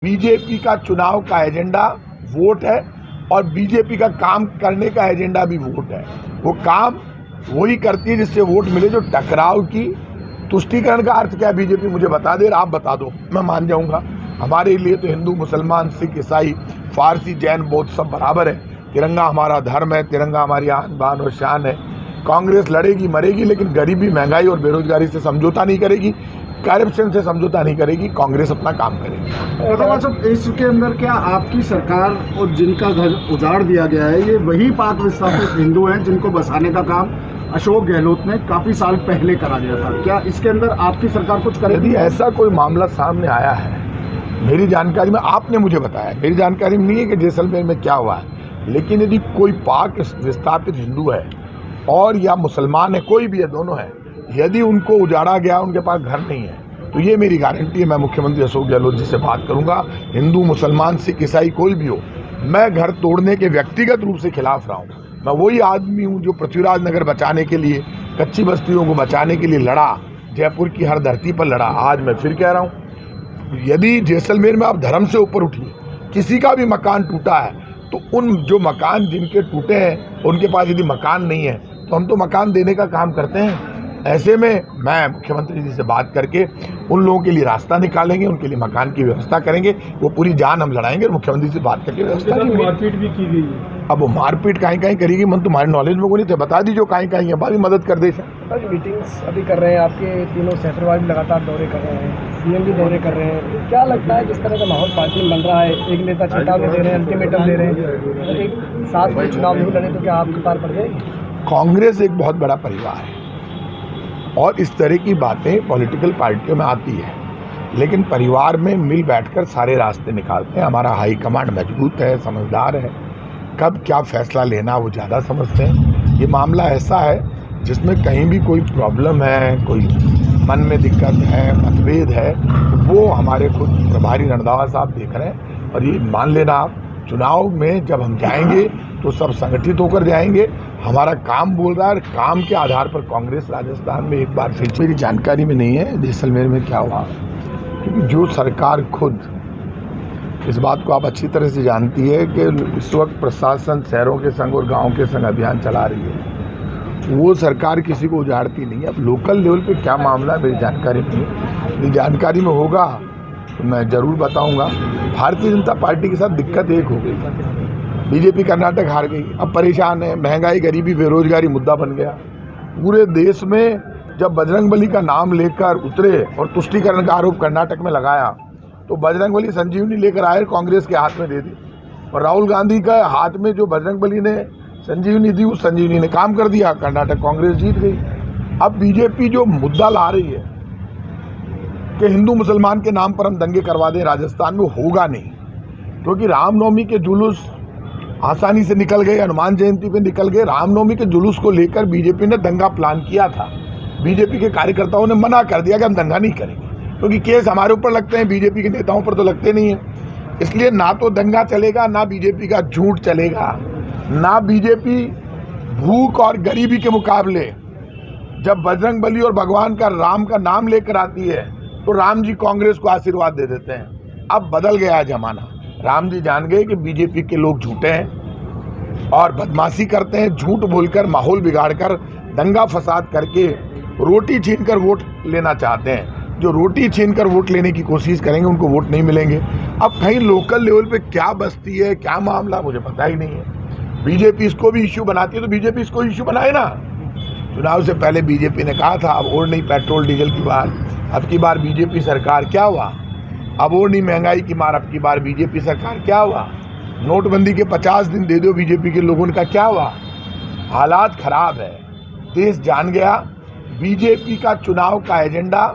BJP का चुनाव का एजेंडा वोट है और बीजेपी का काम करने का एजेंडा भी वोट है। वो काम वही करती है जिससे वोट मिले। जो टकराव की तुष्टीकरण का अर्थ क्या है बीजेपी मुझे बता दे, आप बता दो, मैं मान जाऊंगा। हमारे लिए तो हिंदू, मुसलमान, सिख, ईसाई, फारसी, जैन, बौद्ध सब बराबर है। तिरंगा हमारा धर्म है, तिरंगा हमारी आन बान और शान है। कांग्रेस लड़ेगी मरेगी, लेकिन गरीबी, महंगाई और बेरोजगारी से समझौता नहीं करेगी, करप्शन से समझौता नहीं करेगी। कांग्रेस अपना काम करेगी। इसके अंदर क्या आपकी सरकार और जिनका घर उजाड़ दिया गया है ये वही पाक विस्थापित हिंदू हैं जिनको बसाने का काम अशोक गहलोत ने काफी साल पहले करा गया था? क्या इसके अंदर आपकी सरकार कुछ करेगी? यदि ऐसा कोई मामला सामने आया है, मेरी जानकारी में, आपने मुझे बताया, मेरी जानकारी में नहीं है कि जैसलमेर में क्या हुआ है, लेकिन यदि कोई पाक विस्थापित हिंदू है और या मुसलमान है, कोई भी है, दोनों है, यदि उनको उजाड़ा गया, उनके पास घर नहीं है, तो ये मेरी गारंटी है, मैं मुख्यमंत्री अशोक गहलोत जी से बात करूंगा। हिंदू, मुसलमान, सिख, ईसाई कोई भी हो, मैं घर तोड़ने के व्यक्तिगत रूप से खिलाफ रहा हूँ। मैं वही आदमी हूँ जो पृथ्वीराज नगर बचाने के लिए, कच्ची बस्तियों को बचाने के लिए लड़ा, जयपुर की हर धरती पर लड़ा। आज मैं फिर कह रहा हूँ, यदि जैसलमेर में आप धर्म से ऊपर उठिए, किसी का भी मकान टूटा है, तो उन जो मकान जिनके टूटे हैं उनके पास यदि मकान नहीं है, तो हम तो मकान देने का काम करते हैं। ऐसे में मैं मुख्यमंत्री जी से बात करके उन लोगों के लिए रास्ता निकालेंगे, उनके लिए मकान की व्यवस्था करेंगे। वो पूरी जान हम लड़ाएंगे और मुख्यमंत्री से बात करके व्यवस्था करेंगे। मारपीट भी की गई है। अब वो मारपीट कहीं करेगी, मन तुम्हारे नॉलेज में को नहीं थे, बता दीजिए कहीं है, बाकी मदद कर दे। मीटिंग्स अभी कर रहे हैं, आपके तीनों सेक्टरवार भी लगातार दौरे कर रहे हैं, सीएम भी दौरे कर रहे हैं। क्या लगता है जिस तरह का माहौल पार्टी में बन रहा है, एक नेता चेतावनी दे रहे हैं, अल्टीमेटम दे रहे हैं, तो एक साथ में चुनाव नहीं लड़े तो क्या आपके पार पड़ जाएगी? कांग्रेस एक बहुत बड़ा परिवार है और इस तरह की बातें पॉलिटिकल पार्टियों में आती है, लेकिन परिवार में मिल बैठकर सारे रास्ते निकालते हैं। हमारा हाईकमांड मजबूत है, समझदार है, कब क्या फैसला लेना वो ज़्यादा समझते हैं। ये मामला ऐसा है जिसमें कहीं भी कोई प्रॉब्लम है, कोई मन में दिक्कत है, मतभेद है, वो हमारे खुद प्रभारी रंधावा साहब देख रहे हैं। और ये मान लेना आप, चुनाव में जब हम जाएंगे तो सब संगठित होकर जाएंगे। हमारा काम बोल रहा है, काम के आधार पर कांग्रेस राजस्थान में एक बार फिर, मेरी जानकारी में नहीं है जैसलमेर में क्या हुआ, क्योंकि जो सरकार खुद, इस बात को आप अच्छी तरह से जानती है कि इस वक्त प्रशासन शहरों के संग और गाँव के संग अभियान चला रही है, वो सरकार किसी को उजाड़ती नहीं है। अब लोकल लेवल पे क्या मामला है मेरी जानकारी में नहीं है, मेरी जानकारी में होगा तो मैं ज़रूर बताऊंगा। भारतीय जनता पार्टी के साथ दिक्कत एक हो गई, बीजेपी कर्नाटक हार गई, अब परेशान है, महंगाई, गरीबी, बेरोजगारी मुद्दा बन गया पूरे देश में। जब बजरंगबली का नाम लेकर उतरे और तुष्टीकरण का आरोप कर्नाटक में लगाया, तो बजरंगबली संजीवनी लेकर आए, कांग्रेस के हाथ में दे दी, और राहुल गांधी का हाथ में जो बजरंगबली ने संजीवनी दी, उस संजीवनी ने काम कर दिया, कर्नाटक कांग्रेस जीत गई। अब बीजेपी जो मुद्दा ला रही है कि हिंदू मुसलमान के नाम पर हम दंगे करवा दें राजस्थान में, होगा नहीं, क्योंकि रामनवमी के जुलूस आसानी से निकल गए, हनुमान जयंती पे निकल गए। रामनवमी के जुलूस को लेकर बीजेपी ने दंगा प्लान किया था, बीजेपी के कार्यकर्ताओं ने मना कर दिया कि हम दंगा नहीं करेंगे, क्योंकि केस हमारे ऊपर लगते हैं, बीजेपी के नेताओं पर तो लगते नहीं है। इसलिए ना तो दंगा चलेगा, ना बीजेपी का झूठ चलेगा, ना बीजेपी भूख और गरीबी के मुकाबले जब बजरंगबली और भगवान का, राम का नाम लेकर आती है, तो राम जी कांग्रेस को आशीर्वाद दे देते हैं। अब बदल गया जमाना, राम जी जान गए कि बीजेपी के लोग झूठे हैं और बदमाशी करते हैं, झूठ बोलकर, माहौल बिगाड़कर, दंगा फसाद करके रोटी छीनकर वोट लेना चाहते हैं। जो रोटी छीनकर वोट लेने की कोशिश करेंगे उनको वोट नहीं मिलेंगे। अब कहीं लोकल लेवल पे क्या बस्ती है, क्या मामला, मुझे पता ही नहीं है। बीजेपी इसको भी इश्यू बनाती है तो बीजेपी इसको इश्यू बनाए ना। चुनाव से पहले बीजेपी ने कहा था अब और नहीं पेट्रोल डीजल की बात, अब की बार बीजेपी सरकार, क्या हुआ? अब और नहीं महंगाई की मार, अब की बार बीजेपी सरकार, क्या हुआ? नोटबंदी के 50 दिन दे दो बीजेपी के लोगों का, क्या हुआ? हालात खराब है, देश जान गया बीजेपी का चुनाव का एजेंडा